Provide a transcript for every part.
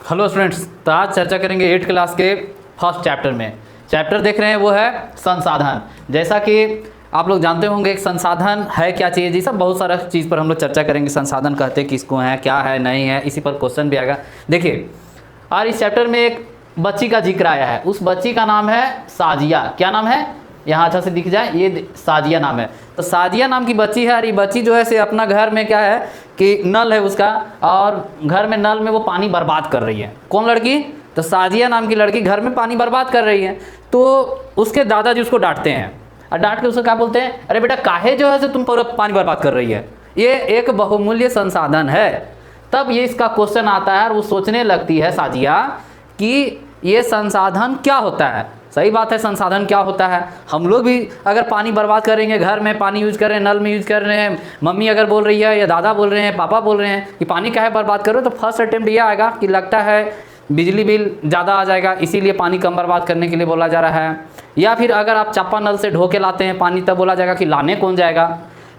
Hello students, तो आज चर्चा करेंगे 8th क्लास के फर्स्ट चैप्टर में। चैप्टर देख रहे हैं वो है संसाधन। जैसा कि आप लोग जानते होंगे एक संसाधन है क्या चीज़, ये सब बहुत सारा चीज़ पर हम लोग चर्चा करेंगे। संसाधन कहते हैं किसको है, क्या है, नहीं है, इसी पर क्वेश्चन भी आएगा। देखिए, और इस चैप्टर में एक बच्ची का जिक्र आया है। उस बच्ची का नाम है साजिया। क्या नाम है? यहाँ अच्छा से दिख जाए, ये साजिया नाम है। तो साजिया नाम की बच्ची है और ये बच्ची जो है से अपना घर में क्या है कि नल है उसका, और घर में नल में वो पानी बर्बाद कर रही है। कौन लड़की? तो साजिया नाम की लड़की घर में पानी बर्बाद कर रही है। तो उसके दादाजी उसको डांटते हैं और डांट के उसको क्या बोलते हैं, अरे बेटा काहे जो है से तुम पूरा पानी बर्बाद कर रही है, ये एक बहुमूल्य संसाधन है। तब ये इसका क्वेश्चन आता है और वो सोचने लगती है साजिया कि ये संसाधन क्या होता है। सही बात है, संसाधन क्या होता है। हम लोग भी अगर पानी बर्बाद करेंगे, घर में पानी यूज कर रहे हैं, नल में यूज कर रहे हैं, मम्मी अगर बोल रही है या दादा बोल रहे हैं, पापा बोल रहे हैं कि पानी काहे बर्बाद करो, तो फर्स्ट अटेम्प्ट ये आएगा कि लगता है बिजली बिल ज़्यादा आ जाएगा, इसीलिए पानी कम बर्बाद करने के लिए बोला जा रहा है। या फिर अगर आप चापा नल से ढो के लाते हैं पानी, तब बोला जाएगा कि लाने कौन जाएगा।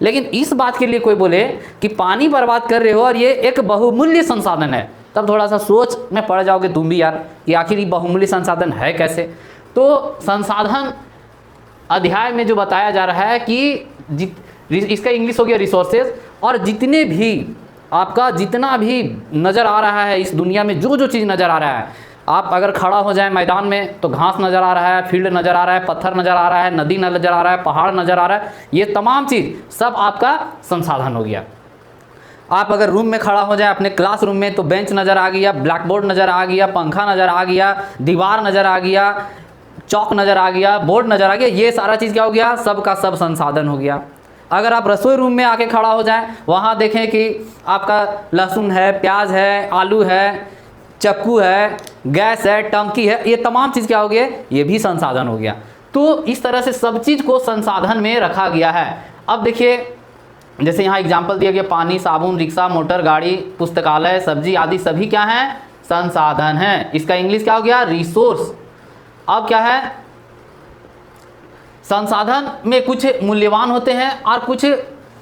लेकिन इस बात के लिए कोई बोले कि पानी बर्बाद कर रहे हो और ये एक बहुमूल्य संसाधन है, तब थोड़ा सा सोच में पड़ जाओगे तुम भी यार कि आखिर ये बहुमूल्य संसाधन है कैसे। तो संसाधन अध्याय में जो बताया जा रहा है कि इसका इंग्लिश हो गया रिसोर्सेज, और जितने भी आपका जितना भी नज़र आ रहा है इस दुनिया में, जो जो चीज़ नज़र आ रहा है, आप अगर खड़ा हो जाए मैदान में तो घास नज़र आ रहा है, फील्ड नज़र आ रहा है, पत्थर नज़र आ रहा है, नदी नज़र आ रहा है, पहाड़ नज़र आ रहा है, ये तमाम चीज़ सब आपका संसाधन हो गया। आप अगर रूम में खड़ा हो जाए अपने क्लासरूम में तो बेंच नज़र आ गया, ब्लैक बोर्ड नज़र आ गया, पंखा नज़र आ गया, दीवार नज़र आ गया, चौक नज़र आ गया, बोर्ड नज़र आ गया, ये सारा चीज़ क्या हो गया, सब का सब संसाधन हो गया। अगर आप रसोई रूम में आके खड़ा हो जाएं, वहाँ देखें कि आपका लहसुन है, प्याज है, आलू है, चक्कू है, गैस है, टंकी है, ये तमाम चीज़ क्या हो गया, ये भी संसाधन हो गया। तो इस तरह से सब चीज़ को संसाधन में रखा गया है। अब देखिए, जैसे यहाँ एग्जाम्पल दिया गया, पानी, साबुन, रिक्शा, मोटर, गाड़ी, पुस्तकालय, सब्जी आदि सभी क्या हैं, संसाधन हैं। इसका इंग्लिश क्या हो गया, रिसोर्स। अब क्या है, संसाधन में कुछ मूल्यवान होते हैं और कुछ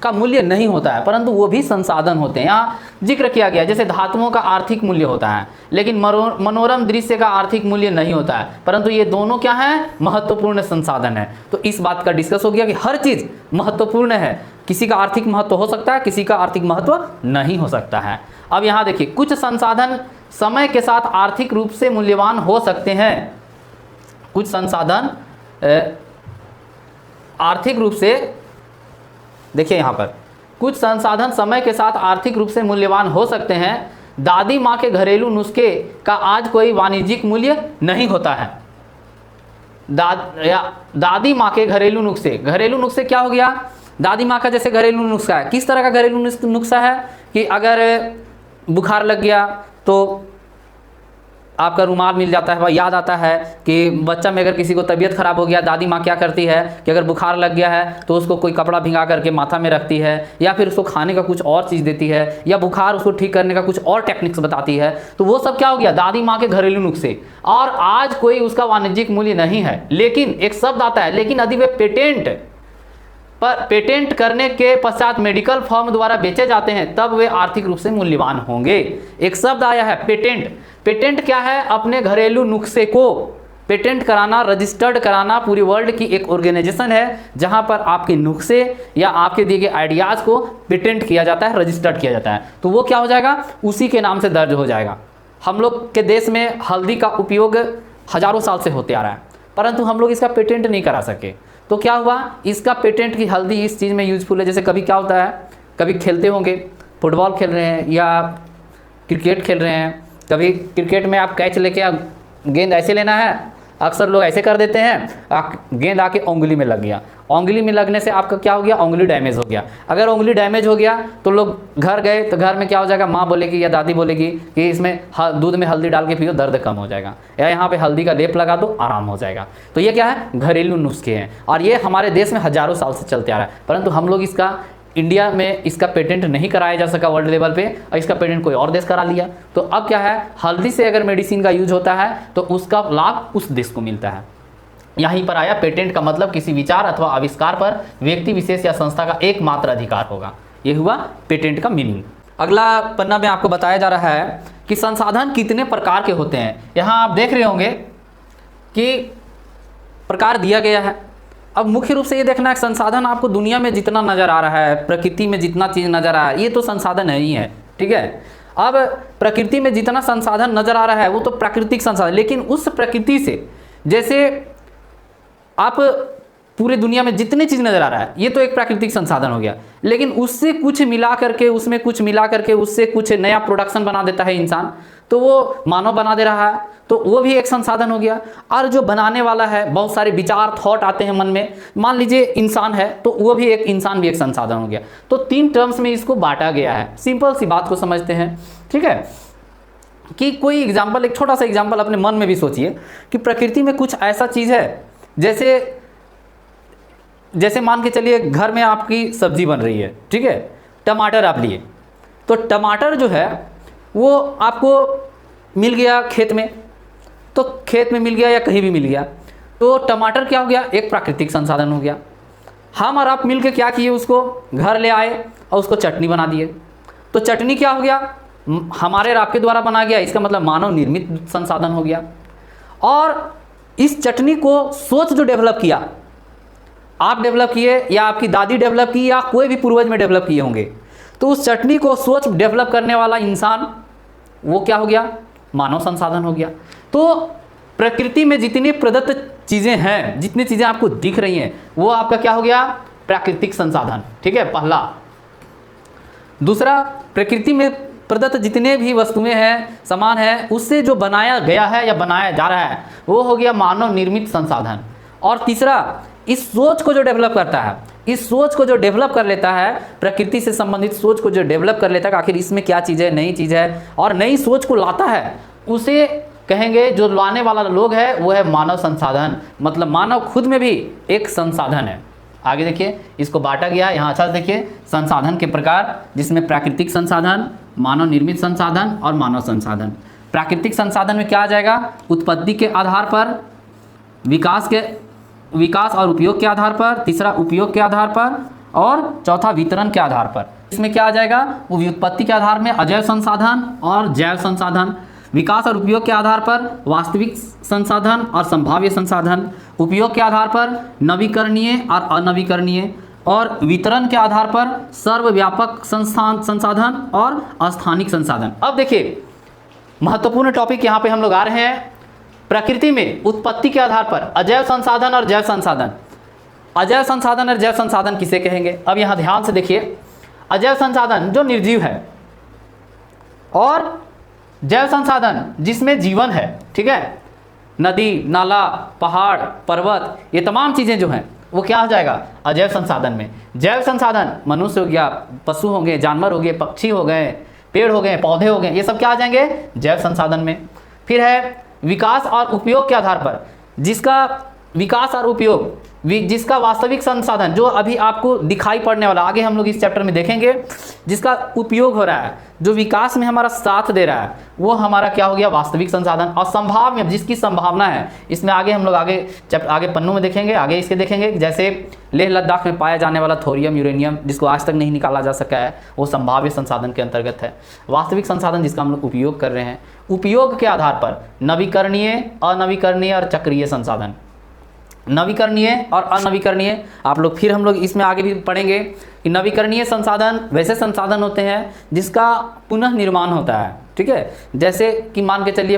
का मूल्य नहीं होता है, परंतु वो भी संसाधन होते हैं। यहाँ जिक्र किया गया जैसे धातुओं का आर्थिक मूल्य होता है, लेकिन मनोरम दृश्य का आर्थिक मूल्य नहीं होता है, परंतु ये दोनों क्या है, महत्वपूर्ण संसाधन है। तो इस बात का डिस्कस हो गया कि हर चीज़ महत्वपूर्ण है। किसी का आर्थिक महत्व हो सकता है, किसी का आर्थिक महत्व नहीं हो सकता है। अब यहाँ देखिए, कुछ संसाधन समय के साथ आर्थिक रूप से मूल्यवान हो सकते हैं। कुछ संसाधन आर्थिक रूप से, देखिए यहाँ पर, कुछ संसाधन समय के साथ आर्थिक रूप से मूल्यवान हो सकते हैं। दादी माँ के घरेलू नुस्खे का आज कोई वाणिज्यिक मूल्य नहीं होता है। दादी माँ के घरेलू नुस्खे क्या हो गया, दादी माँ का जैसे घरेलू नुस्खा है। किस तरह का घरेलू नुस्खा है कि अगर बुखार लग गया तो आपका रुमाल मिल जाता है। वह याद आता है कि बच्चा में अगर किसी को तबीयत ख़राब हो गया, दादी माँ क्या करती है कि अगर बुखार लग गया है तो उसको कोई कपड़ा भिंगा करके माथा में रखती है, या फिर उसको खाने का कुछ और चीज़ देती है, या बुखार उसको ठीक करने का कुछ और टेक्निक्स बताती है। तो वो सब क्या हो गया, दादी माँ के घरेलू नुस्खे। और आज कोई उसका वाणिज्यिक मूल्य नहीं है, लेकिन एक शब्द आता है, लेकिन यदि वे पेटेंट करने के पश्चात मेडिकल फर्म द्वारा बेचे जाते हैं, तब वे आर्थिक रूप से मूल्यवान होंगे। एक शब्द आया है पेटेंट। पेटेंट क्या है, अपने घरेलू नुस्खे को पेटेंट कराना, रजिस्टर्ड कराना। पूरी वर्ल्ड की एक ऑर्गेनाइजेशन है जहां पर आपके नुस्खे या आपके दिए गए आइडियाज़ को पेटेंट किया जाता है, रजिस्टर्ड किया जाता है। तो वो क्या हो जाएगा, उसी के नाम से दर्ज हो जाएगा। हम लोग के देश में हल्दी का उपयोग हज़ारों साल से होते आ रहा है, परंतु हम लोग इसका पेटेंट नहीं करा सके। तो क्या हुआ, इसका पेटेंट की हल्दी इस चीज़ में यूजफुल है। जैसे कभी क्या होता है, कभी खेलते होंगे, फुटबॉल खेल रहे हैं या क्रिकेट खेल रहे हैं, कभी क्रिकेट में आप कैच लेके गेंद ऐसे लेना है, अक्सर लोग ऐसे कर देते हैं, गेंद आके उंगली में लग गया। उंगली में लगने से आपका क्या हो गया, उंगली डैमेज हो गया। अगर उंगली डैमेज हो गया तो लोग घर गए तो घर में क्या हो जाएगा, माँ बोलेगी या दादी बोलेगी कि इसमें दूध में हल्दी डाल के पियो, दर्द कम हो जाएगा, या यहाँ पे हल्दी का लेप लगा दो, आराम हो जाएगा। तो ये क्या है, घरेलू नुस्खे हैं, और ये हमारे देश में हज़ारों साल से चलते आ रहा है, परंतु हम लोग इसका इंडिया में इसका पेटेंट नहीं कराया जा सका वर्ल्ड लेवल पे, और इसका पेटेंट कोई और देश करा लिया। तो अब क्या है, हल्दी से अगर मेडिसिन का यूज होता है तो उसका लाभ उस देश को मिलता है। यहीं पर आया, पेटेंट का मतलब किसी विचार अथवा आविष्कार पर व्यक्ति विशेष या संस्था का एकमात्र अधिकार होगा। ये हुआ पेटेंट का मीनिंग। अगला पन्ना में आपको बताया जा रहा है कि संसाधन कितने प्रकार के होते हैं। यहाँ आप देख रहे होंगे कि प्रकार दिया गया है। अब मुख्य रूप से ये देखना है संसाधन आपको दुनिया में जितना नज़र आ रहा है, प्रकृति में जितना चीज़ नज़र आ रहा है, ये तो संसाधन है ही है, ठीक है। अब प्रकृति में जितना संसाधन नज़र आ रहा है वो तो प्राकृतिक संसाधन, लेकिन उस प्रकृति से जैसे आप पूरे दुनिया में जितनी चीज़ नज़र आ रहा है ये तो एक प्राकृतिक संसाधन हो गया, लेकिन उससे कुछ मिला करके, उसमें कुछ मिला करके उससे कुछ नया प्रोडक्शन बना देता है इंसान, तो वो मानव बना दे रहा है, तो वो भी एक संसाधन हो गया। और जो बनाने वाला है, बहुत सारे विचार थॉट आते हैं मन में, मान लीजिए इंसान है तो वो भी एक इंसान भी एक संसाधन हो गया। तो 3 टर्म्स में इसको बांटा गया है। सिंपल सी बात को समझते हैं, ठीक है। कि कोई एग्जाम्पल, एक छोटा सा एग्जाम्पल अपने मन में भी सोचिए कि प्रकृति में कुछ ऐसा चीज़ है, जैसे मान के चलिए घर में आपकी सब्जी बन रही है, ठीक है, टमाटर आप लिए, तो टमाटर जो है वो आपको मिल गया खेत में, तो खेत में मिल गया या कहीं भी मिल गया, तो टमाटर क्या हो गया, एक प्राकृतिक संसाधन हो गया। हम और आप मिल के क्या किए, उसको घर ले आए और उसको चटनी बना दिए, तो चटनी क्या हो गया, हमारे और आपके द्वारा बना गया, इसका मतलब मानव निर्मित संसाधन हो गया। और इस चटनी को सोच जो डेवलप किया, आप डेवलप किए या आपकी दादी डेवलप की या कोई भी पूर्वज में डेवलप किए होंगे, तो उस चटनी को सोच डेवलप करने वाला इंसान वो क्या हो गया, मानव संसाधन हो गया। तो प्रकृति में जितनी प्रदत्त चीज़ें हैं, जितनी चीज़ें आपको दिख रही हैं, वो आपका क्या हो गया, प्राकृतिक संसाधन, ठीक है, पहला। दूसरा, प्रकृति में प्रदत्त जितने भी वस्तुएं हैं, सामान है, उससे जो बनाया गया है या बनाया जा रहा है वो हो गया मानव निर्मित संसाधन। और तीसरा, इस सोच को जो डेवलप करता है, इस सोच को जो डेवलप कर लेता है, प्रकृति से संबंधित सोच को जो डेवलप कर लेता है, आखिर इसमें क्या चीज़ है, नई चीज़ है, और नई सोच को लाता है, उसे कहेंगे, जो लाने वाला लोग है वो है मानव संसाधन। मतलब मानव खुद में भी एक संसाधन है। आगे देखिए, इसको बांटा गया यहाँ, अच्छा देखिए, संसाधन के प्रकार, जिसमें प्राकृतिक संसाधन, मानव निर्मित संसाधन और मानव संसाधन। प्राकृतिक संसाधन में क्या आ जाएगा, उत्पत्ति के आधार पर, विकास और उपयोग के आधार पर, तीसरा उपयोग के आधार पर, और चौथा वितरण के आधार पर। इसमें क्या आ जाएगा, वो व्युत्पत्ति के आधार में अजैव संसाधन और जैव संसाधन, विकास और उपयोग के आधार पर वास्तविक संसाधन और संभाव्य संसाधन, उपयोग के आधार पर नवीकरणीय और अनवीकरणीय, और वितरण के आधार पर सर्वव्यापक संसाधन और स्थानिक संसाधन। अब देखिए, महत्वपूर्ण टॉपिक यहाँ पे हम लोग आ रहे हैं। प्रकृति में उत्पत्ति के आधार पर अजैव संसाधन और जैव संसाधन। अजैव संसाधन और जैव संसाधन किसे कहेंगे, अब यहाँ ध्यान से देखिए। अजैव संसाधन जो निर्जीव है, और जैव संसाधन जिसमें जीवन है, ठीक है, नदी, नाला, पहाड़, पर्वत, ये तमाम चीज़ें जो हैं वो क्या हो जाएगा, अजैव संसाधन में। जैव संसाधन मनुष्य हो गया, पशु हो गए, जानवर हो गए, पक्षी हो गए, पेड़ हो गए, पौधे हो गए, ये सब क्या आ जाएंगे, जैव संसाधन में। फिर है विकास और उपयोग के आधार पर, जिसका विकास और उपयोग, जिसका वास्तविक संसाधन जो अभी आपको दिखाई पड़ने वाला, आगे हम लोग इस चैप्टर में देखेंगे, जिसका उपयोग हो रहा है, जो विकास में हमारा साथ दे रहा है, वो हमारा क्या हो गया, वास्तविक संसाधन। और संभाव्य, जिसकी संभावना है, इसमें आगे हम लोग आगे पन्नों में देखेंगे, आगे इसके देखेंगे। जैसे लेह लद्दाख में पाया जाने वाला थोरियम, यूरेनियम, जिसको आज तक नहीं निकाला जा सका है, वो संभाव्य संसाधन के अंतर्गत है। वास्तविक संसाधन जिसका हम लोग उपयोग कर रहे हैं, उपयोग के आधार पर नवीकरणीय, अनवीकरणीय और चक्रीय संसाधन। नवीकरणीय और अनवीकरणीय आप लोग, फिर हम लोग इसमें आगे भी पढ़ेंगे कि नवीकरणीय संसाधन वैसे संसाधन होते हैं जिसका पुनः निर्माण होता है, ठीक है। जैसे कि मान के चलिए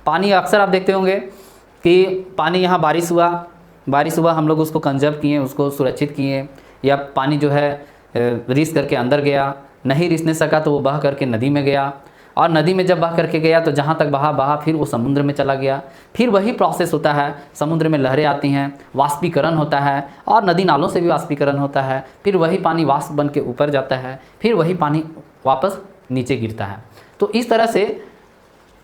पानी अक्सर आप देखते होंगे कि पानी, यहाँ बारिश हुआ, हम लोग उसको कंजर्व किए, उसको सुरक्षित किए, या पानी जो है रिस करके अंदर गया, नहीं रिसने सका तो वो बह करके नदी में गया, और नदी में जब बह करके गया तो जहाँ तक बहा फिर वो समुद्र में चला गया। फिर वही प्रोसेस होता है, समुद्र में लहरें आती हैं, वाष्पीकरण होता है, और नदी नालों से भी वाष्पीकरण होता है, फिर वही पानी वाष्प बन के ऊपर जाता है, फिर वही पानी वापस नीचे गिरता है। तो इस तरह से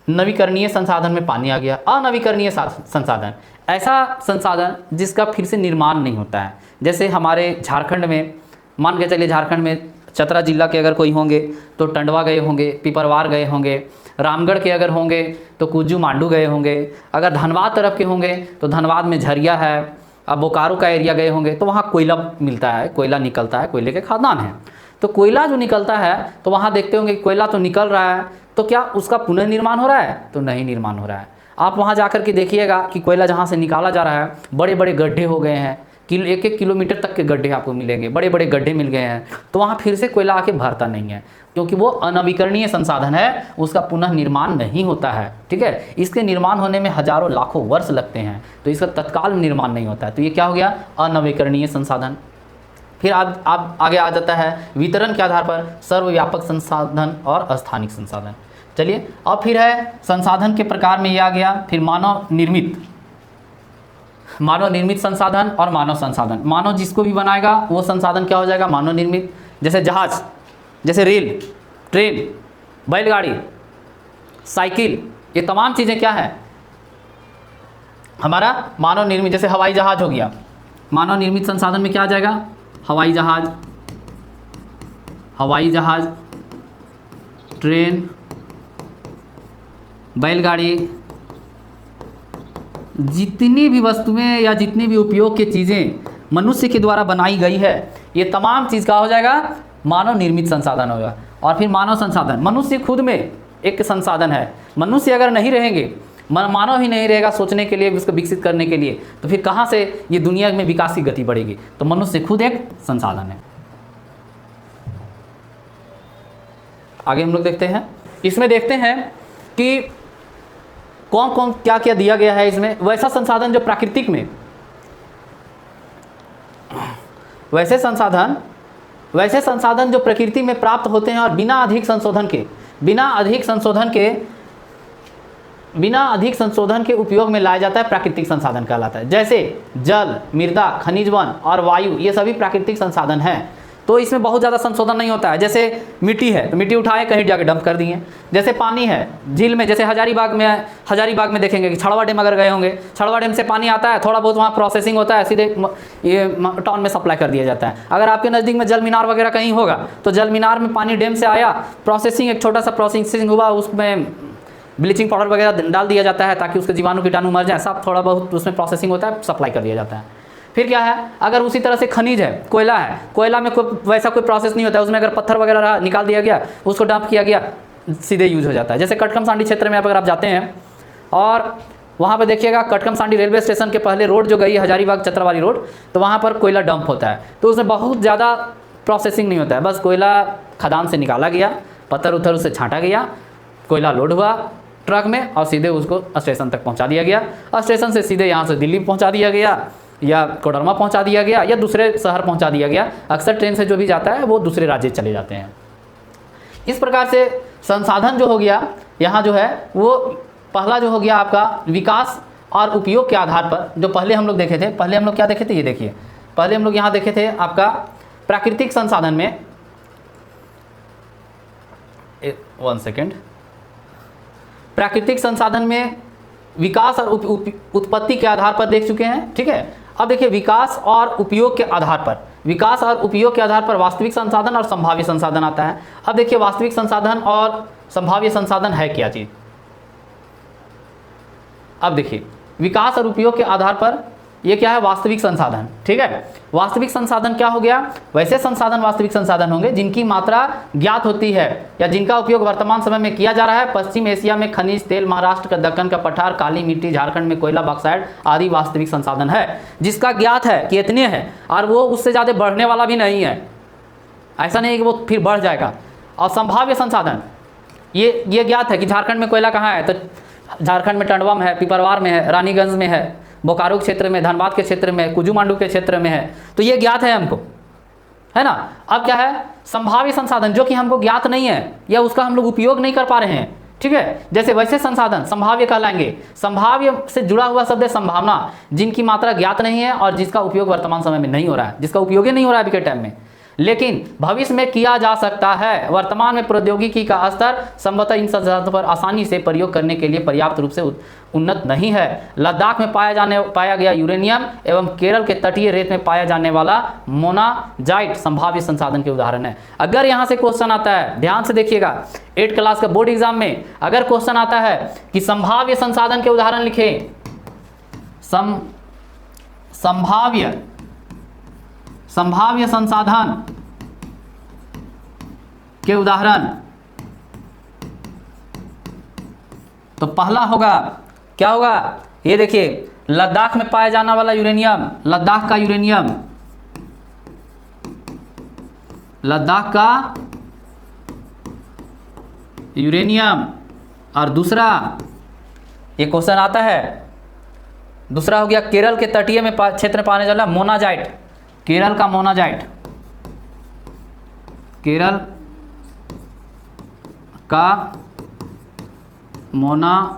नवीकरणीय संसाधन में पानी आ गया। अनवीकरणीय संसाधन, ऐसा संसाधन जिसका फिर से निर्माण नहीं होता है। जैसे हमारे झारखंड में, मान के चलिए झारखंड में चतरा जिला के अगर कोई होंगे तो टंडवा गए होंगे, पिपरवार गए होंगे, रामगढ़ के अगर होंगे तो कुज्जू मांडू गए होंगे, अगर धनबाद तरफ के होंगे तो धनबाद में झरिया है, अब बोकारो का एरिया गए होंगे तो वहाँ कोयला मिलता है, कोयला निकलता है, कोयले के खदान है। तो कोयला जो निकलता है तो वहाँ देखते होंगे कि कोयला तो निकल रहा है, तो क्या उसका पुनर्निर्माण हो रहा है? तो नहीं निर्माण हो रहा है। आप वहाँ जाकर के देखिएगा कि कोयला जहाँ से निकाला जा रहा है बड़े बड़े गड्ढे हो गए हैं, 1-1 किलोमीटर तक के गड्ढे आपको मिलेंगे, बड़े बड़े गड्ढे मिल गए हैं। तो वहाँ फिर से कोयला आके भरता नहीं है, क्योंकि वो अनवीकरणीय संसाधन है, उसका पुनः निर्माण नहीं होता है। ठीक है, इसके निर्माण होने में हजारों लाखों वर्ष लगते हैं, तो इसका तत्काल निर्माण नहीं होता है। तो ये क्या हो गया? अनवीकरणीय संसाधन। फिर आप आगे आ जाता है वितरण के आधार पर सर्वव्यापक संसाधन और अस्थानिक संसाधन। चलिए, अब फिर है संसाधन के प्रकार में ये आ गया। फिर मानव निर्मित संसाधन और मानव संसाधन। मानव जिसको भी बनाएगा वो संसाधन क्या हो जाएगा? मानव निर्मित। जैसे जहाज, जैसे रेल, ट्रेन, बैलगाड़ी, साइकिल, ये तमाम चीज़ें क्या है? हमारा मानव निर्मित। जैसे हवाई जहाज हो गया, मानव निर्मित संसाधन में क्या आ जाएगा? हवाई जहाज, ट्रेन, बैलगाड़ी, जितनी भी वस्तुएं या जितनी भी उपयोग की चीज़ें मनुष्य के द्वारा बनाई गई है, ये तमाम चीज़ का हो जाएगा? मानव निर्मित संसाधन होगा। और फिर मानव संसाधन, मनुष्य खुद में एक संसाधन है। मनुष्य अगर नहीं रहेंगे, मानव ही नहीं रहेगा सोचने के लिए, उसको विकसित करने के लिए, तो फिर कहाँ से ये दुनिया में विकास की गति बढ़ेगी? तो मनुष्य खुद एक संसाधन है। आगे हम लोग देखते हैं, इसमें देखते हैं कि कौन कौन क्या क्या दिया गया है इसमें। वैसा संसाधन जो प्राकृतिक में, वैसे संसाधन जो प्रकृति में प्राप्त होते हैं और बिना अधिक संशोधन के उपयोग में लाया जाता है, प्राकृतिक संसाधन कहलाता है। जैसे जल, मृदा, खनिज वन और वायु, ये सभी प्राकृतिक संसाधन हैं। तो इसमें बहुत ज़्यादा संशोधन नहीं होता है। जैसे मिट्टी है तो मिट्टी उठाए कहीं जाके डंप कर दिए। जैसे पानी है झील में, जैसे हजारीबाग में देखेंगे कि छड़वा डैम अगर गए होंगे, छड़वा डैम से पानी आता है, थोड़ा बहुत वहाँ प्रोसेसिंग होता है, सीधे ये टाउन में सप्लाई कर दिया जाता है। अगर आपके नज़दीक में जल मीनार वगैरह कहीं होगा तो जल मीनार में पानी डैम से आया, प्रोसेसिंग, एक छोटा सा प्रोसेसिंग हुआ, उसमें ब्लीचिंग पाउडर वगैरह डाल दिया जाता है ताकि उसके जीवाणु कीटाणु मर जाए, सब थोड़ा बहुत उसमें प्रोसेसिंग होता है, सप्लाई कर दिया जाता है। फिर क्या है, अगर उसी तरह से खनिज है, कोयला है, कोयला में वैसा कोई प्रोसेस नहीं होता है, उसमें अगर पत्थर वगैरह निकाल दिया गया, उसको डंप किया गया, सीधे यूज हो जाता है। जैसे कटकमसांडी क्षेत्र में अगर आप जाते हैं और वहाँ पर देखिएगा, कटकमसांडी रेलवे स्टेशन के पहले रोड जो गई है हजारीबाग चतरा रोड, तो वहाँ पर कोयला डंप होता है। तो उसमें बहुत ज़्यादा प्रोसेसिंग नहीं होता है, बस कोयला खदान से निकाला गया, पत्थर उथर उससे छांटा गया, कोयला लोड हुआ ट्रक में और सीधे उसको स्टेशन तक पहुँचा दिया गया। और स्टेशन से सीधे यहाँ से दिल्ली पहुँचा दिया गया, या कोडरमा पहुंचा दिया गया, या दूसरे शहर पहुंचा दिया गया। अक्सर ट्रेन से जो भी जाता है वो दूसरे राज्य चले जाते हैं। इस प्रकार से संसाधन जो हो गया, यहाँ जो है वो पहला जो हो गया आपका विकास और उपयोग के आधार पर। जो पहले हम लोग देखे थे, पहले हम लोग क्या देखे थे, ये देखिए, पहले हम लोग यहाँ देखे थे आपका प्राकृतिक संसाधन में, 1 सेकेंड, प्राकृतिक संसाधन में विकास और उत्पत्ति के आधार पर देख चुके हैं। ठीक है, अब देखिए विकास और उपयोग के आधार पर वास्तविक संसाधन और संभाव्य संसाधन आता है। अब देखिए वास्तविक संसाधन और संभाव्य संसाधन है क्या चीज़। अब देखिए विकास और उपयोग के आधार पर ये क्या है, वास्तविक संसाधन। ठीक है, वास्तविक संसाधन क्या हो गया, वैसे संसाधन वास्तविक संसाधन होंगे जिनकी मात्रा ज्ञात होती है या जिनका उपयोग वर्तमान समय में किया जा रहा है। पश्चिम एशिया में खनिज तेल, महाराष्ट्र का दक्कन का पठार, काली मिट्टी, झारखंड में कोयला, बॉक्साइट आदि वास्तविक संसाधन है, जिसका ज्ञात है कि इतने हैं और वो उससे ज़्यादा बढ़ने वाला भी नहीं है। ऐसा नहीं है कि वो फिर बढ़ जाएगा। और संभाव्य संसाधन ये ज्ञात है कि झारखंड में कोयला कहाँ है, तो झारखंड में टंडवा में है, पिपरवार में है, रानीगंज में है, बोकारो क्षेत्र में, धनबाद के क्षेत्र में, कुजुमांडू के क्षेत्र में है। तो ये ज्ञात है हमको, है ना। अब क्या है, संभाव्य संसाधन जो कि हमको ज्ञात नहीं है या उसका हम लोग उपयोग नहीं कर पा रहे हैं। ठीक है, जैसे वैसे संसाधन संभाव्य कहलाएंगे। संभाव्य से जुड़ा हुआ शब्द है संभावना, जिनकी मात्रा ज्ञात नहीं है और जिसका उपयोग वर्तमान समय में नहीं हो रहा है, जिसका उपयोग ही नहीं हो रहा है अभी के टाइम में, लेकिन भविष्य में किया जा सकता है। वर्तमान में प्रौद्योगिकी का स्तर संभवतः इन संसाधनों पर आसानी से प्रयोग करने के लिए पर्याप्त रूप से उन्नत नहीं है। लद्दाख में पाया गया यूरेनियम एवं केरल के तटीय रेत में पाया जाने वाला मोनाजाइट संभाव्य संसाधन के उदाहरण है। अगर यहाँ से क्वेश्चन आता है, ध्यान से देखिएगा, 8 क्लास का बोर्ड एग्जाम में अगर क्वेश्चन आता है कि संभाव्य संसाधन के उदाहरण लिखें, संभाव्य संसाधन के उदाहरण। तो पहला होगा, क्या होगा, ये देखिए, लद्दाख में पाया जाने वाला यूरेनियम, लद्दाख का यूरेनियम, लद्दाख का यूरेनियम। और दूसरा, ये क्वेश्चन आता है, दूसरा हो गया केरल के तटीय में क्षेत्र में पाने वाला मोनाजाइट, केरल का मोनाजाइट, केरल का मोनाजाइट।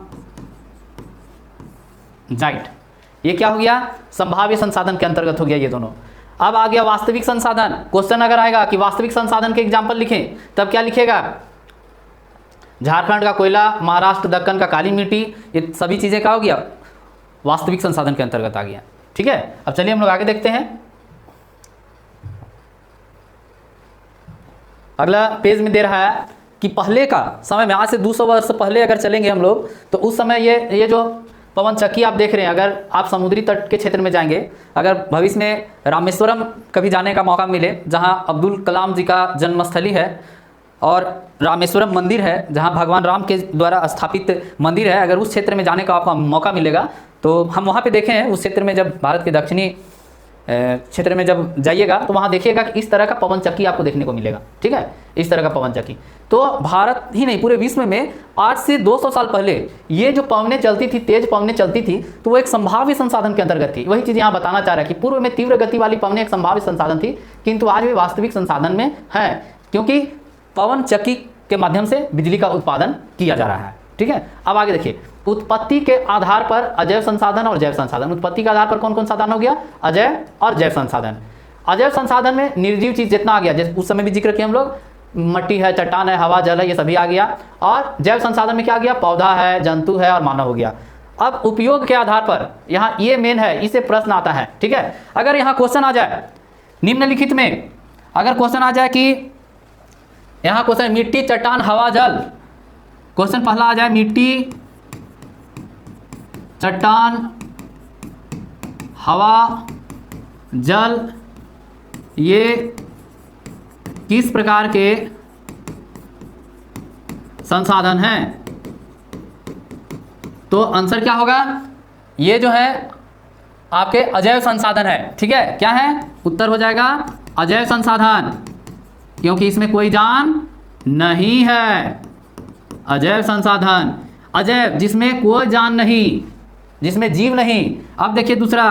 ये क्या हो गया, संभाव्य संसाधन के अंतर्गत हो गया ये दोनों। अब आ गया वास्तविक संसाधन। क्वेश्चन अगर आएगा कि वास्तविक संसाधन के एग्जाम्पल लिखें, तब क्या लिखेगा, झारखंड का कोयला, महाराष्ट्र दक्कन का काली मिट्टी, ये सभी चीज़ें क्या हो गया, वास्तविक संसाधन के अंतर्गत आ गया। ठीक है, अब चलिए हम लोग आगे देखते हैं। अगला पेज में दे रहा है कि पहले का समय में, आज से 200 वर्ष पहले अगर चलेंगे हम लोग, तो उस समय ये जो पवन चक्की आप देख रहे हैं, अगर आप समुद्री तट के क्षेत्र में जाएंगे, अगर भविष्य में रामेश्वरम कभी जाने का मौका मिले, जहां अब्दुल कलाम जी का जन्मस्थली है, और रामेश्वरम मंदिर है जहां भगवान राम के द्वारा स्थापित मंदिर है, अगर उस क्षेत्र में जाने का आपको मौका मिलेगा तो हम वहां पे देखे हैं, उस क्षेत्र में जब भारत के दक्षिणी क्षेत्र में जब जाइएगा तो वहाँ देखिएगा कि इस तरह का पवन चक्की आपको देखने को मिलेगा। ठीक है, इस तरह का पवन चक्की। तो भारत ही नहीं, पूरे विश्व में आज से 200 साल पहले ये जो पवनें चलती थी, तेज पवनें चलती थी, तो वो एक संभाव्य संसाधन के अंतर्गत थी। वही चीज़ यहाँ बताना चाह रहा है कि पूर्व में तीव्र गति वाली पवनें एक संभाव्य संसाधन थी, किंतु आज वे वास्तविक संसाधन में है, क्योंकि पवन चक्की के माध्यम से बिजली का उत्पादन किया जा रहा है। ठीक है, अब आगे देखिए, उत्पत्ति के आधार पर अजैव संसाधन और जैव संसाधन। उत्पत्ति के आधार पर कौन कौन साधन हो गया, अजैव और जैव संसाधन। अजैव संसाधन में निर्जीव चीज जितना आ गया, जैसे उस समय भी जिक्र किया हम लोग, मट्टी है, चट्टान है, हवा, जल है, ये सभी आ गया। और जैव संसाधन में क्या आ गया, पौधा है, जंतु है और मानव हो गया। अब उपयोग के आधार पर यहाँ ये मेन है, इसे प्रश्न आता है। ठीक है, अगर यहाँ क्वेश्चन आ जाए निम्नलिखित में, अगर क्वेश्चन आ जाए कि यहाँ क्वेश्चन मिट्टी, चट्टान, हवा, जल, क्वेश्चन पहला आ जाए मिट्टी, चट्टान, हवा, जल, ये किस प्रकार के संसाधन हैं, तो आंसर क्या होगा, ये जो है आपके अजैव संसाधन है। ठीक है, क्या है, उत्तर हो जाएगा अजैव संसाधन, क्योंकि इसमें कोई जान नहीं है। अजैव संसाधन, अजैव जिसमें कोई जान नहीं, जिसमें जीव नहीं। अब देखिए दूसरा,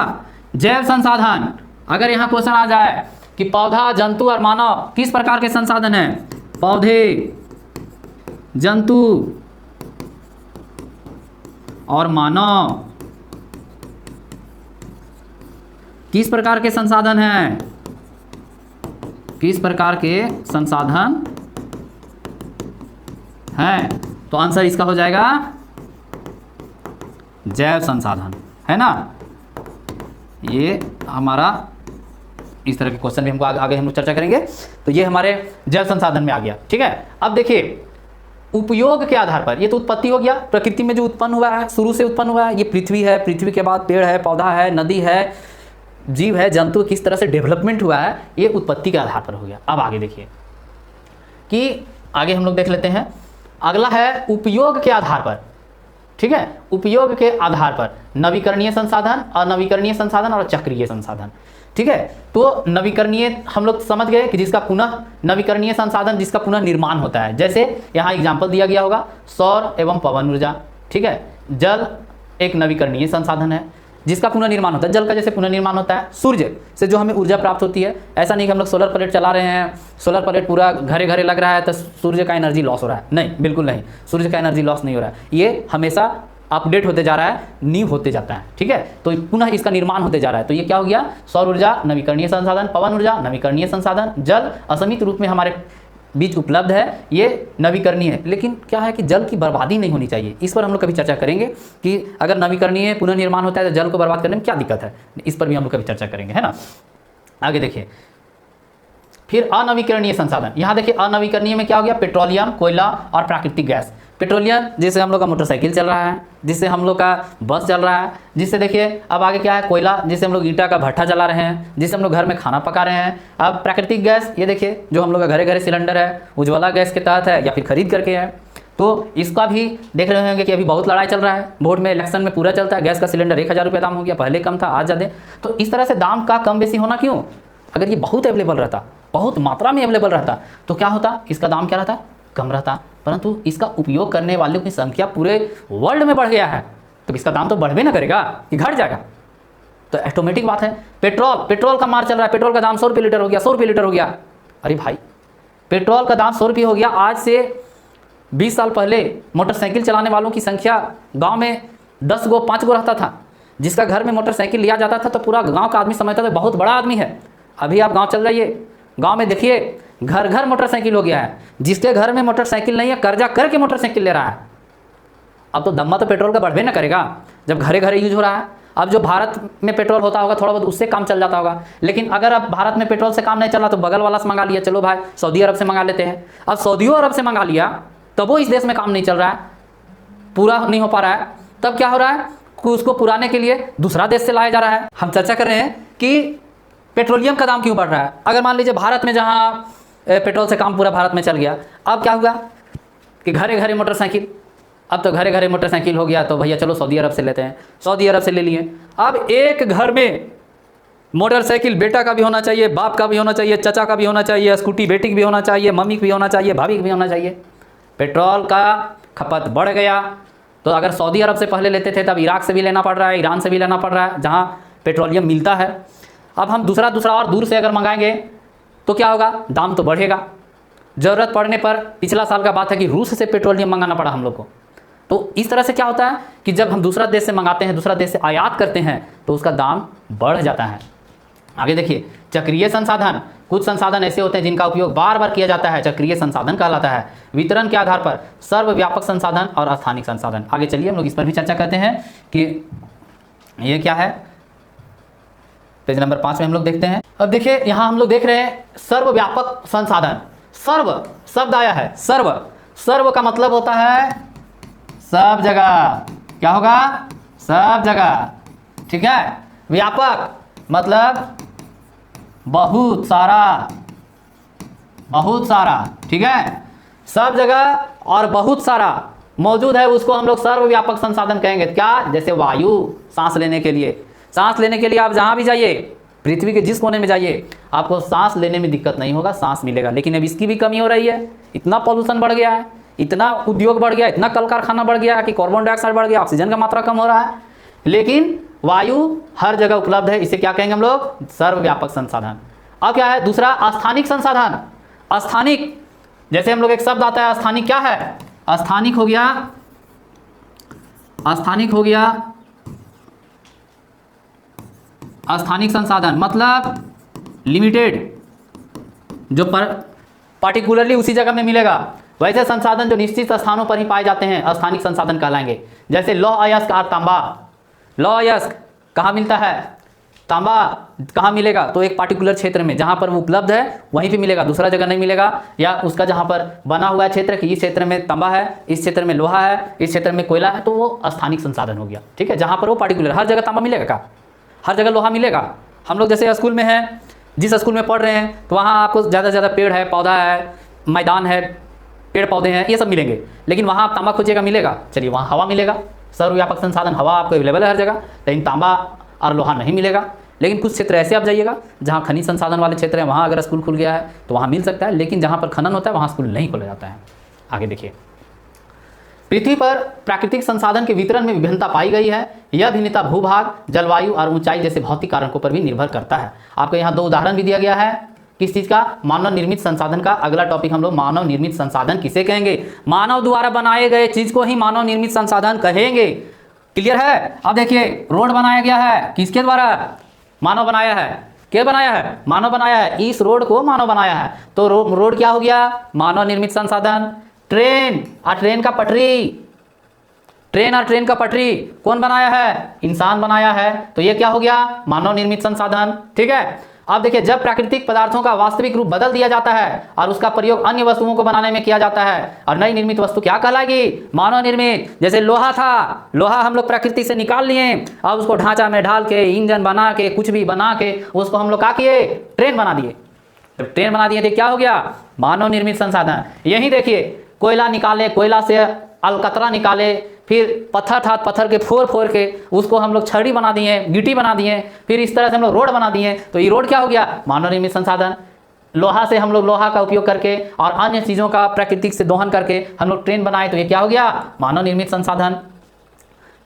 जैव संसाधन। अगर यहाँ क्वेश्चन आ जाए कि पौधा, जंतु और मानव किस प्रकार के संसाधन हैं, पौधे, जंतु और मानव किस प्रकार के संसाधन हैं, किस प्रकार के संसाधन हैं, तो आंसर इसका हो जाएगा जैव संसाधन, है ना। ये हमारा इस तरह के क्वेश्चन भी हमको आगे हम लोग चर्चा करेंगे। तो ये हमारे जैव संसाधन में आ गया। ठीक है, अब देखिए उपयोग के आधार पर, ये तो उत्पत्ति हो गया, प्रकृति में जो उत्पन्न हुआ है, शुरू से उत्पन्न हुआ है, ये पृथ्वी है, पृथ्वी के बाद पेड़ है, पौधा है, नदी है, जीव है, जंतु, किस तरह से डेवलपमेंट हुआ है, ये उत्पत्ति के आधार पर हो गया। अब आगे देखिए कि आगे हम लोग देख लेते हैं, अगला है उपयोग के आधार पर। ठीक है, उपयोग के आधार पर नवीकरणीय संसाधन, अनवीकरणीय संसाधन और चक्रीय संसाधन। ठीक है, तो नवीकरणीय हम लोग समझ गए कि जिसका पुनः, नवीकरणीय संसाधन जिसका पुनः निर्माण होता है, जैसे यहाँ एग्जाम्पल दिया गया होगा सौर एवं पवन ऊर्जा। ठीक है, जल एक नवीकरणीय संसाधन है जिसका पुनर्निर्माण होता है, जल का जैसे पुनर्निर्माण होता है, सूर्य से जो हमें ऊर्जा प्राप्त होती है। ऐसा नहीं कि हम लोग सोलर प्लेट चला रहे हैं, सोलर प्लेट पूरा घरे घरे लग रहा है तो सूर्य का एनर्जी लॉस हो रहा है, नहीं, बिल्कुल नहीं, सूर्य का एनर्जी लॉस नहीं हो रहा है, ये हमेशा अपडेट होते जा रहा है, न्यू होते जाता है। ठीक है, तो पुनः इसका निर्माण होते जा रहा है। तो ये क्या हो गया, सौर ऊर्जा नवीकरणीय संसाधन, पवन ऊर्जा नवीकरणीय संसाधन, जल असीमित रूप में हमारे बीच उपलब्ध है, ये नवीकरणीय है। लेकिन क्या है कि जल की बर्बादी नहीं होनी चाहिए, इस पर हम लोग कभी चर्चा करेंगे कि अगर नवीकरणीय पुनर्निर्माण होता है तो जल को बर्बाद करने में क्या दिक्कत है, इस पर भी हम लोग कभी चर्चा करेंगे, है ना। आगे देखिए, फिर अनवीकरणीय संसाधन, यहाँ देखिए अनवीकरणीय में क्या हो गया, पेट्रोलियम, कोयला और प्राकृतिक गैस। पेट्रोलियम जिससे हम लोग का मोटरसाइकिल चल रहा है, जिससे हम लोग का बस चल रहा है, जिससे देखिए अब आगे क्या है, कोयला जिससे हम लोग ईंटा का भट्ठा जला रहे हैं, जिससे हम लोग घर में खाना पका रहे हैं। अब प्राकृतिक गैस ये देखिए जो हम लोग का घरे घरे सिलेंडर है, उज्ज्वला गैस के तहत है या फिर खरीद करके है। तो इसका भी देख रहे होंगे कि अभी बहुत लड़ाई चल रहा है, वोट में इलेक्शन में पूरा चलता है। गैस का सिलेंडर 1000 रुपये दाम हो गया, पहले कम था आज ज़्यादा। तो इस तरह से दाम का कम बेसी होना क्यों? अगर ये बहुत अवेलेबल रहता, बहुत मात्रा में अवेलेबल रहता तो क्या होता, इसका दाम क्या रहता, कम रहता। परंतु इसका उपयोग करने वालों की संख्या पूरे वर्ल्ड में बढ़ गया है, तो इसका दाम तो बढ़वे ना करेगा कि घट जाएगा। तो ऑटोमेटिक बात है। पेट्रोल का मार चल रहा है, पेट्रोल का दाम 100 रुपये लीटर हो गया, 100 रुपये लीटर हो गया। अरे भाई पेट्रोल का दाम 100 रुपये हो गया। आज से 20 साल पहले मोटरसाइकिल चलाने वालों की संख्या गांव में 10 गो 5 गो रहता था। जिसका घर में मोटरसाइकिल लिया जाता था तो पूरा गांव का आदमी समझता था बहुत बड़ा आदमी है। अभी आप गांव चल जाइए, गांव में देखिए घर घर मोटरसाइकिल हो गया है। जिसके घर में मोटरसाइकिल नहीं है कर्जा करके मोटरसाइकिल ले रहा है। अब तो दम्मा तो पेट्रोल का बढ़वे ना करेगा जब घरे घरे यूज हो रहा है। अब जो भारत में पेट्रोल होता होगा थोड़ा बहुत उससे काम चल जाता होगा, लेकिन अगर अब भारत में पेट्रोल से काम नहीं चला तो बगल वाला से मंगा लिया, चलो भाई सऊदी अरब से मंगा लेते हैं। अब सऊदी अरब से मंगा लिया तब वो इस देश में काम नहीं चल रहा है, पूरा नहीं हो पा रहा है। तब क्या हो रहा है कि उसको पुराने के लिए दूसरा देश से लाया जा रहा है। हम चर्चा कर रहे हैं कि पेट्रोलियम का दाम क्यों बढ़ रहा है। अगर मान लीजिए भारत में जहाँ पेट्रोल से काम पूरा भारत में चल गया, अब क्या हुआ कि घरे घरे मोटरसाइकिल, अब तो घरे घरे मोटरसाइकिल हो गया तो भैया चलो सऊदी अरब से लेते हैं, सऊदी अरब से ले लिए। अब एक घर में मोटरसाइकिल बेटा का भी होना चाहिए, बाप का भी होना चाहिए, चाचा का भी होना चाहिए, स्कूटी बेटी का भी होना चाहिए, मम्मी का भी होना चाहिए, भाभी का भी होना चाहिए। पेट्रोल का खपत बढ़ गया। तो अगर सऊदी अरब से पहले लेते थे तब इराक से भी लेना पड़ रहा है, ईरान से भी लेना पड़ रहा है जहाँ पेट्रोलियम मिलता है। अब हम दूसरा और दूर से अगर मंगाएंगे तो क्या होगा, दाम तो बढ़ेगा। ज़रूरत पड़ने पर पिछला साल का बात है कि रूस से पेट्रोलियम मंगाना पड़ा हम लोग को। तो इस तरह से क्या होता है कि जब हम दूसरा देश से मंगाते हैं, दूसरा देश से आयात करते हैं तो उसका दाम बढ़ जाता है। आगे देखिए चक्रीय संसाधन। कुछ संसाधन ऐसे होते हैं जिनका उपयोग बार बार किया जाता है, चक्रीय संसाधन कहलाता है। वितरण के आधार पर सर्वव्यापक संसाधन और स्थानिक संसाधन। आगे चलिए हम लोग इस पर भी चर्चा करते हैं कि ये क्या है। पेज नंबर 5 में हम लोग देखते हैं। अब देखिए यहाँ हम लोग देख रहे हैं सर्वव्यापक संसाधन। सर्व शब्द आया है, सर्व का मतलब होता है सब जगह। क्या होगा, सब जगह, ठीक है। व्यापक मतलब बहुत सारा, ठीक है। सब जगह और बहुत सारा मौजूद है उसको हम लोग सर्वव्यापक संसाधन कहेंगे। क्या, जैसे वायु, सांस लेने के लिए आप जहाँ भी जाइए, पृथ्वी के जिस कोने में जाइए आपको सांस लेने में दिक्कत नहीं होगा, सांस मिलेगा। लेकिन अब इसकी भी कमी हो रही है, इतना पॉल्यूशन बढ़ गया है, इतना उद्योग बढ़ गया, इतना कल कारखाना बढ़ गया कि कार्बन डाइऑक्साइड बढ़ गया, ऑक्सीजन का मात्रा कम हो रहा है। लेकिन वायु हर जगह उपलब्ध है, इसे क्या कहेंगे हम लोग, सर्वव्यापक संसाधन। अब क्या है दूसरा, स्थानिक संसाधन। स्थानिक, जैसे हम लोग एक शब्द आता है स्थानिक, क्या है, स्थानिक हो गया स्थानिक संसाधन मतलब लिमिटेड, जो पार्टिकुलरली उसी जगह में मिलेगा। वैसे संसाधन जो निश्चित स्थानों पर ही पाए जाते हैं स्थानिक संसाधन कहलाएंगे। जैसे लौह अयस्क और तांबा। लौह अयस्क कहाँ मिलता है, तांबा कहाँ मिलेगा, तो एक पार्टिकुलर क्षेत्र में जहाँ पर वो उपलब्ध है वहीं पे मिलेगा, दूसरा जगह नहीं मिलेगा। या उसका जहाँ पर बना हुआ है क्षेत्र कि इस क्षेत्र में तांबा है, इस क्षेत्र में लोहा है, इस क्षेत्र में कोयला है, तो वो स्थानिक संसाधन हो गया, ठीक है। जहाँ पर वो पार्टिकुलर, हर जगह तांबा मिलेगा का, हर जगह लोहा मिलेगा। हम लोग जैसे स्कूल में हैं, जिस स्कूल में पढ़ रहे हैं तो वहाँ आपको ज़्यादा से ज़्यादा पेड़ है, पौधा है, मैदान है, पेड़ पौधे हैं, ये सब मिलेंगे। लेकिन वहाँ आप तांबा खोजिएगा, मिलेगा, चलिए वहाँ हवा मिलेगा, सर्वव्यापक संसाधन, हवा आपको अवेलेबल है हर जगह, लेकिन तांबा और लोहा नहीं मिलेगा। लेकिन कुछ क्षेत्र ऐसे आप जाइएगा जहाँ खनिज संसाधन वाले क्षेत्र हैं, वहाँ अगर स्कूल खुल गया है तो वहाँ मिल सकता है, लेकिन जहाँ पर खनन होता है वहाँ स्कूल नहीं खोला जाता है। आगे देखिए, पृथ्वी पर प्राकृतिक संसाधन के वितरण में विभिन्नता पाई गई है। यह भिन्नता भूभाग, जलवायु और ऊंचाई जैसे भौतिक कारकों पर भी निर्भर करता है। आपको यहाँ 2 उदाहरण भी दिया गया है, किस चीज़ का, मानव निर्मित संसाधन का। अगला टॉपिक हम लोग मानव निर्मित संसाधन किसे कहेंगे, मानव द्वारा बनाए गए चीज़ को ही मानव निर्मित संसाधन कहेंगे। क्लियर है। अब देखिए रोड बनाया गया है, किसके द्वारा, मानव बनाया है। क्या बनाया है, मानव बनाया है, इस रोड को मानव बनाया है, तो रोड क्या हो गया, मानव निर्मित संसाधन। ट्रेन और ट्रेन का पटरी कौन बनाया है, इंसान बनाया है, तो ये क्या हो गया, मानव निर्मित संसाधन, ठीक है। अब देखिए, जब प्राकृतिक पदार्थों का वास्तविक रूप बदल दिया जाता है और उसका प्रयोग अन्य वस्तुओं को बनाने में किया जाता है, और नई निर्मित वस्तु क्या कहलाएगी? मानव निर्मित। जैसे लोहा था, लोहा हम लोग प्रकृति से निकाल लिए, अब उसको ढांचा में ढाल के, इंजन बना के, कुछ भी बना के उसको हम लोग क्या किए? ट्रेन बना दिए। जब ट्रेन बना दिए तो क्या हो गया? मानव निर्मित संसाधन। यही देखिए, कोयला निकाले, कोयला से अलकतरा निकाले, फिर पत्थर था, पत्थर के फोड़ फोड़ के उसको हम लोग छड़ी बना दिए, गिट्टी बना दिए, फिर इस तरह से हम लोग रोड बना दिए। तो ये रोड क्या हो गया? मानव निर्मित संसाधन। लोहा से हम लोग लोहा का उपयोग करके और अन्य चीज़ों का प्राकृतिक से दोहन करके हम लोग ट्रेन बनाए, तो ये क्या हो गया? मानव निर्मित संसाधन।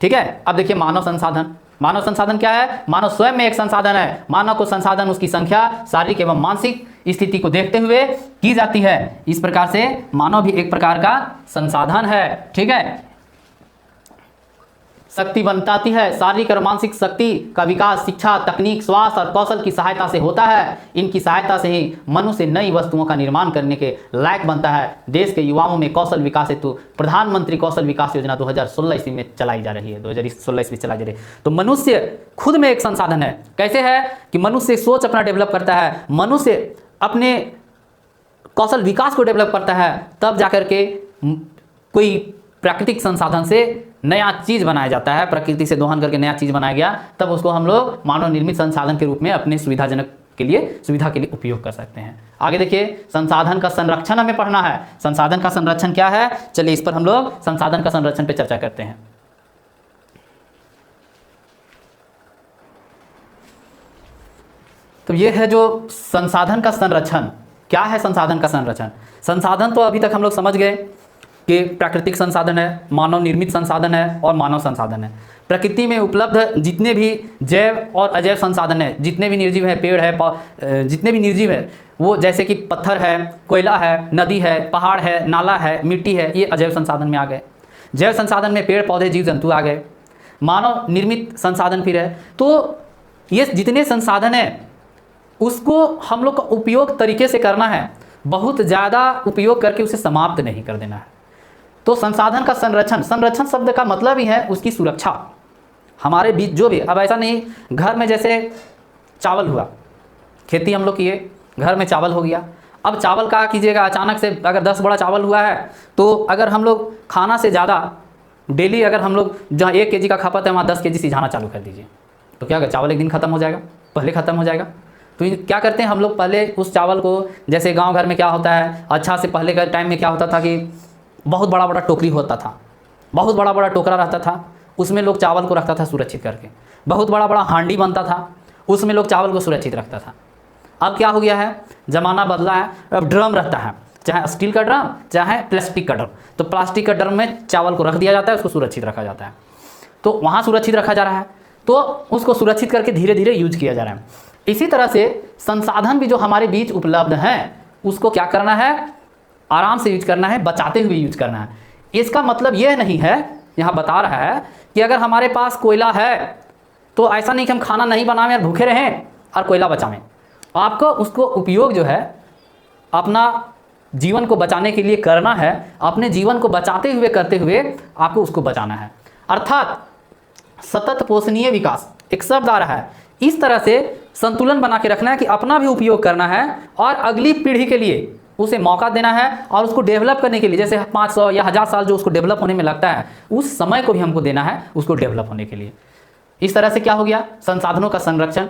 ठीक है। अब देखिए, मानव संसाधन। मानव संसाधन क्या है? मानव स्वयं में एक संसाधन है। मानव को संसाधन उसकी संख्या, शारीरिक एवं मानसिक स्थिति को देखते हुए की जाती है। इस प्रकार से मानव भी एक प्रकार का संसाधन है। ठीक है। शक्ति बनाती है। शारीरिक और मानसिक शक्ति का विकास शिक्षा, तकनीक, स्वास्थ्य और कौशल की सहायता से होता है। इनकी सहायता से ही मनुष्य नई वस्तुओं का निर्माण करने के लायक बनता है। देश के युवाओं में कौशल विकास हेतु प्रधानमंत्री कौशल विकास योजना 2016 ईस्वी में चलाई जा रही है। 2016 ईस्वी चलाई जा रही है। तो मनुष्य खुद में एक संसाधन है। कैसे है कि मनुष्य सोच अपना डेवलप करता है, मनुष्य अपने कौशल विकास को डेवलप करता है, तब जाकर के कोई प्राकृतिक संसाधन से नया चीज़ बनाया जाता है। प्रकृति से दोहन करके नया चीज़ बनाया गया, तब उसको हम लोग मानव निर्मित संसाधन के रूप में अपने सुविधा के लिए उपयोग कर सकते हैं। आगे देखिए, संसाधन का संरक्षण हमें पढ़ना है। संसाधन का संरक्षण क्या है? चलिए इस पर हम लोग संसाधन का संरक्षण पे चर्चा करते हैं। तो ये है जो संसाधन का संरक्षण। क्या है संसाधन का संरक्षण? संसाधन तो अभी तक हम लोग समझ गए कि प्राकृतिक संसाधन है, मानव निर्मित संसाधन है और मानव संसाधन है। प्रकृति में उपलब्ध जितने भी जैव और अजैव संसाधन है, जितने भी निर्जीव है, पेड़ है, जितने भी निर्जीव है, वो जैसे कि पत्थर है, कोयला है, नदी है, पहाड़ है, नाला है, मिट्टी है, ये अजैव संसाधन में आ गए। जैव संसाधन में पेड़ पौधे जीव जंतु आ गए। मानव निर्मित संसाधन फिर है। तो ये जितने संसाधन है उसको हम लोग का उपयोग तरीके से करना है, बहुत ज़्यादा उपयोग करके उसे समाप्त नहीं कर देना है। तो संसाधन का संरक्षण, संरक्षण शब्द का मतलब ही है उसकी सुरक्षा। हमारे बीच जो भी, अब ऐसा नहीं, घर में जैसे चावल हुआ, खेती हम लोग किए, घर में चावल हो गया। अब चावल का कीजिएगा, अचानक से अगर 10 बड़ा चावल हुआ है, तो अगर हम लोग खाना से ज़्यादा डेली अगर हम लोग जहाँ 1 kg का खपत है वहाँ 10 kg सिझाना चालू कर दीजिए, तो क्या होगा? चावल एक दिन ख़त्म हो जाएगा, पहले ख़त्म हो जाएगा। तो क्या करते हैं हम लोग? पहले उस चावल को, जैसे गांव घर में क्या होता है, अच्छा से पहले के टाइम में क्या होता था कि बहुत बड़ा बड़ा टोकरी होता था, बहुत बड़ा बड़ा टोकरा रहता था, उसमें लोग चावल को रखता था सुरक्षित करके। बहुत बड़ा बड़ा हांडी बनता था, उसमें लोग चावल को सुरक्षित रखता था। अब क्या हो गया है? ज़माना बदला है, अब ड्रम रहता है, चाहे स्टील का ड्रम चाहे प्लास्टिक का ड्रम। तो प्लास्टिक का ड्रम में चावल को रख दिया जाता है, उसको सुरक्षित रखा जाता है। तो वहाँ सुरक्षित रखा जा रहा है, तो उसको सुरक्षित करके धीरे धीरे यूज किया जा रहा है। इसी तरह से संसाधन भी जो हमारे बीच उपलब्ध हैं, उसको क्या करना है? आराम से यूज करना है, बचाते हुए यूज करना है। इसका मतलब यह नहीं है, यहाँ बता रहा है कि अगर हमारे पास कोयला है तो ऐसा नहीं कि हम खाना नहीं बनाएं और भूखे रहें और कोयला बचाएं। आपको उसको उपयोग जो है अपना जीवन को बचाने के लिए करना है, अपने जीवन को बचाते हुए करते हुए आपको उसको बचाना है। अर्थात सतत पोषणीय विकास एक शब्द आ रहा है। इस तरह से संतुलन बना के रखना है कि अपना भी उपयोग करना है और अगली पीढ़ी के लिए उसे मौका देना है, और उसको डेवलप करने के लिए, जैसे 500 या 1000 साल जो उसको डेवलप होने में लगता है, उस समय को भी हमको देना है उसको डेवलप होने के लिए। इस तरह से क्या हो गया? संसाधनों का संरक्षण।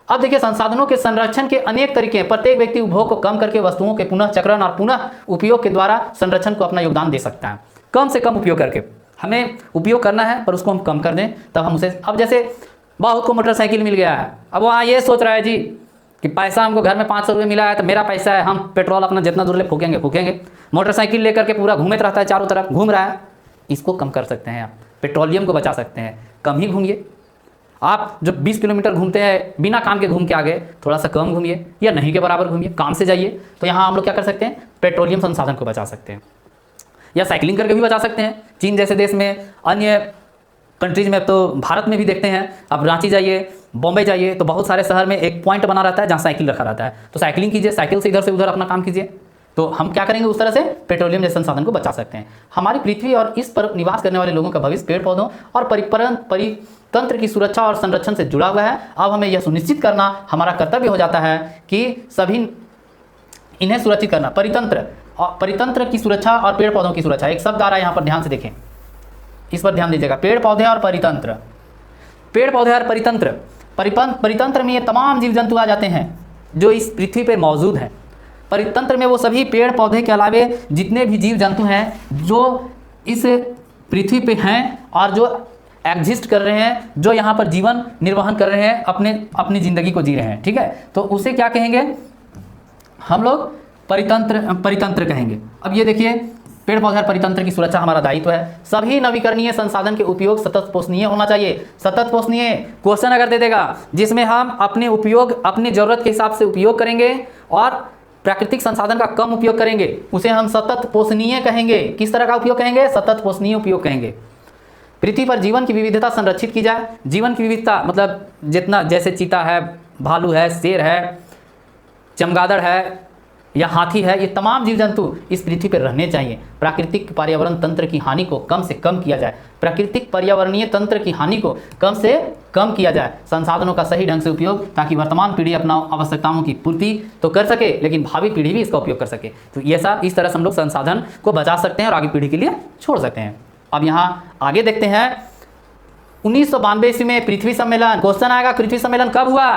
अब देखिए, संसाधनों के संरक्षण के अनेक तरीके हैं। प्रत्येक व्यक्ति उपभोग को कम करके वस्तुओं के पुनः चक्रण और पुनः उपयोग के द्वारा संरक्षण को अपना योगदान दे सकता है। कम से कम उपयोग करके हमें उपयोग करना है, पर उसको हम कम कर दें, तब हम उसे, अब जैसे बहुत को मोटरसाइकिल मिल गया है, अब वहाँ ये सोच रहा है जी कि पैसा हमको घर में 500 रुपये मिला है तो मेरा पैसा है, हम पेट्रोल अपना जितना दूर ले फूकेंगे। मोटरसाइकिल लेकर के पूरा घूमते रहता है, चारों तरफ घूम रहा है। इसको कम कर सकते हैं आप, पेट्रोलियम को बचा सकते हैं। कम ही घूमिए। आप जो 20 किलोमीटर घूमते हैं बिना काम के घूम के आ गए, थोड़ा सा कम घूमिए या नहीं के बराबर घूमिए, काम से जाइए। तो यहाँ हम लोग क्या कर सकते हैं? पेट्रोलियम संसाधन को बचा सकते हैं, या साइकिलिंग करके भी बचा सकते हैं। चीन जैसे देश में, अन्य कंट्रीज में, तो भारत में भी देखते हैं। आप रांची जाइए, बॉम्बे जाइए, तो बहुत सारे शहर में एक पॉइंट बना रहता है जहाँ साइकिल रखा रहता है। तो साइकिलिंग कीजिए, साइकिल से इधर से उधर अपना काम कीजिए। तो हम क्या करेंगे, उस तरह से पेट्रोलियम जैसे संसाधन को बचा सकते हैं। हमारी पृथ्वी और इस पर निवास करने वाले लोगों का भविष्य पेड़ पौधों और परितंत्र की सुरक्षा और संरक्षण से जुड़ा हुआ है। अब हमें यह सुनिश्चित करना हमारा कर्तव्य हो जाता है कि सभी इन्हें सुरक्षित करना। परितंत्र की सुरक्षा और पेड़ पौधों की सुरक्षा, एक शब्द आ रहा है यहाँ पर, ध्यान से देखें, इस पर ध्यान दीजिएगा। पेड़ पौधे और परितंत्र, पेड़ पौधे और परितंत्र, परितंत्र में ये तमाम जीव जंतु आ जाते हैं जो इस पृथ्वी पर मौजूद हैं। परितंत्र में वो सभी पेड़ पौधे के अलावे जितने भी जीव जंतु हैं जो इस पृथ्वी पे हैं और जो एग्जिस्ट कर रहे हैं, जो यहाँ पर जीवन निर्वहन कर रहे हैं, अपनी ज़िंदगी को जी रहे हैं, ठीक है। तो उसे क्या कहेंगे हम लोग, परितंत्र कहेंगे। अब ये देखिए, पेड़ पौधे और परितंत्र की सुरक्षा हमारा दायित्व है। सभी नवीकरणीय संसाधन के उपयोग सतत पोषणीय होना चाहिए। सतत पोषणीय क्वेश्चन अगर दे देगा जिसमें हम अपने उपयोग, अपनी ज़रूरत के हिसाब से उपयोग करेंगे और प्राकृतिक संसाधन का कम उपयोग करेंगे, उसे हम सतत पोषणीय कहेंगे। किस तरह का उपयोग कहेंगे, सतत पोषणीय उपयोग कहेंगे। पृथ्वी पर जीवन की विविधता संरक्षित की जाए। जीवन की विविधता मतलब जितना, जैसे चीता है, भालू है, शेर है, चमगादड़ है या हाथी है, ये तमाम जीव जंतु इस पृथ्वी पर रहने चाहिए। प्राकृतिक पर्यावरण तंत्र की हानि को कम से कम किया जाए। प्राकृतिक पर्यावरणीय तंत्र की हानि को कम से कम किया जाए। संसाधनों का सही ढंग से उपयोग, ताकि वर्तमान पीढ़ी अपना आवश्यकताओं की पूर्ति तो कर सके, लेकिन भावी पीढ़ी भी इसका उपयोग कर सके। तो ये सब इस तरह से हम लोग संसाधन को बचा सकते हैं और आगे पीढ़ी के लिए छोड़ सकते हैं। अब यहाँ आगे देखते हैं, 1992 ईस्वी में पृथ्वी सम्मेलन। क्वेश्चन आएगा, पृथ्वी सम्मेलन कब हुआ?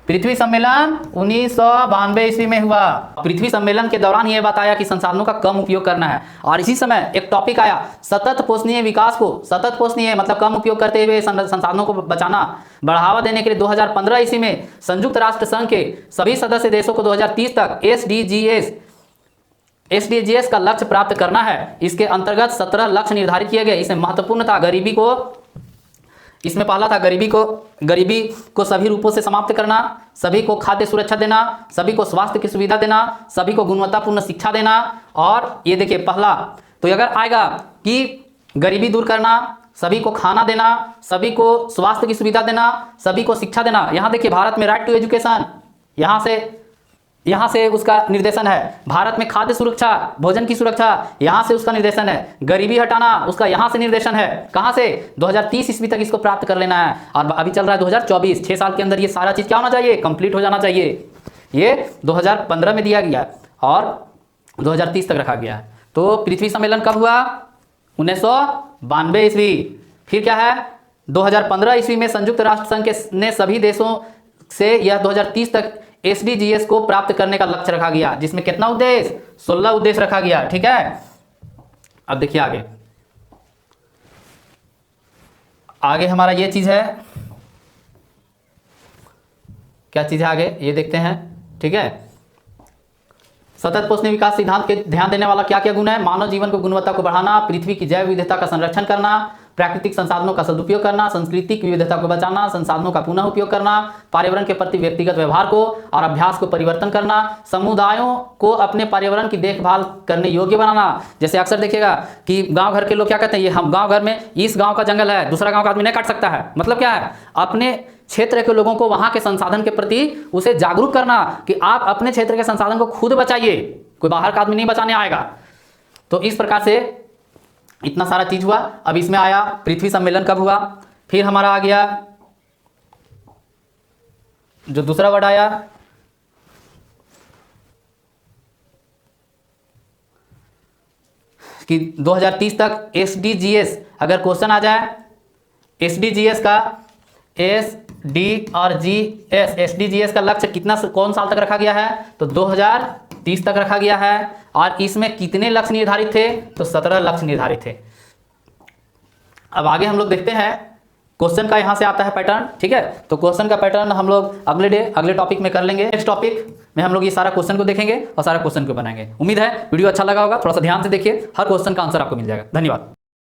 पृथ्वी सम्मेलन 1992 ईस्वी में हुआ। पृथ्वी सम्मेलन के दौरान यह बात आया कि संसाधनों का कम उपयोग करना है। और इसी समय एक टॉपिक आया, सतत पोषणीय विकास को, सतत पोषणीय मतलब कम उपयोग करते हुए संसाधनों को बचाना, बढ़ावा देने के लिए 2015 ईस्वी में संयुक्त राष्ट्र संघ के सभी सदस्य देशों को 2030 तक SDGs का लक्ष्य प्राप्त करना है। इसके अंतर्गत 17 लक्ष्य निर्धारित किए गए। इसमें महत्वपूर्ण था गरीबी को, इसमें पहला था गरीबी को सभी रूपों से समाप्त करना, सभी को खाद्य सुरक्षा देना, सभी को स्वास्थ्य की सुविधा देना, सभी को गुणवत्तापूर्ण शिक्षा देना। और ये देखिए पहला तो अगर आएगा कि गरीबी दूर करना, सभी को खाना देना, सभी को स्वास्थ्य की सुविधा देना, सभी को शिक्षा देना। यहाँ देखिए भारत में राइट टू एजुकेशन, यहाँ से उसका निर्देशन है। भारत में खाद्य सुरक्षा, भोजन की सुरक्षा, यहाँ से उसका निर्देशन है। गरीबी हटाना, उसका यहाँ से निर्देशन है। कहाँ से? 2030 ईस्वी तक इसको प्राप्त कर लेना है। और अभी चल रहा है 2024, 6 साल के अंदर ये सारा चीज़ क्या होना चाहिए? कंप्लीट हो जाना चाहिए। ये 2015 में दिया गया और 2030 तक रखा गया है। तो पृथ्वी सम्मेलन कब हुआ? 1992 ईस्वी। फिर क्या है? 2015 ईस्वी में संयुक्त राष्ट्र संघ ने सभी देशों से यह 2030 तक SDGs को प्राप्त करने का लक्ष्य रखा गया, जिसमें कितना उद्देश्य? 16 उद्देश्य रखा गया। ठीक है, अब देखिए आगे हमारा ये चीज है, क्या चीज है आगे ये देखते हैं। ठीक है, सतत पोषणीय विकास सिद्धांत के ध्यान देने वाला क्या क्या गुण है? मानव जीवन को गुणवत्ता को बढ़ाना, पृथ्वी की जैव विविधता का संरक्षण करना, प्राकृतिक संसाधनों का सदुपयोग करना, सांस्कृतिक विविधता को बचाना, संसाधनों का पुनः उपयोग करना, पर्यावरण के प्रति व्यक्तिगत व्यवहार को और अभ्यास को परिवर्तन करना, समुदायों को अपने पर्यावरण की देखभाल करने योग्य बनाना। जैसे अक्सर देखिएगा कि गांव घर के लोग क्या कहते हैं, ये हम गांव घर में इस गांव का जंगल है, दूसरा गांव का आदमी नहीं काट सकता है। मतलब क्या है? अपने क्षेत्र के लोगों को वहां के संसाधन के प्रति उसे जागरूक करना कि आप अपने क्षेत्र के संसाधन को खुद बचाइए, कोई बाहर का आदमी नहीं बचाने आएगा। तो इस प्रकार से इतना सारा चीज हुआ। अब इसमें आया पृथ्वी सम्मेलन कब हुआ, फिर हमारा आ गया जो दूसरा वर्ड आया कि 2030 तक SDGs, अगर क्वेश्चन आ जाए SDGs का SDGs का लक्ष्य कितना, कौन साल तक रखा गया है? तो 2030 तक रखा गया है। और इसमें कितने लक्ष्य निर्धारित थे? तो 17 लक्ष्य निर्धारित थे। अब आगे हम लोग देखते हैं क्वेश्चन का, यहाँ से आता है पैटर्न। ठीक है, तो क्वेश्चन का पैटर्न हम लोग अगले टॉपिक में कर लेंगे। नेक्स्ट टॉपिक में हम लोग ये सारा क्वेश्चन को देखेंगे और सारा क्वेश्चन को बनाएंगे। उम्मीद है वीडियो अच्छा लगा होगा। थोड़ा सा ध्यान से देखिए, हर क्वेश्चन का आंसर आपको मिल जाएगा। धन्यवाद।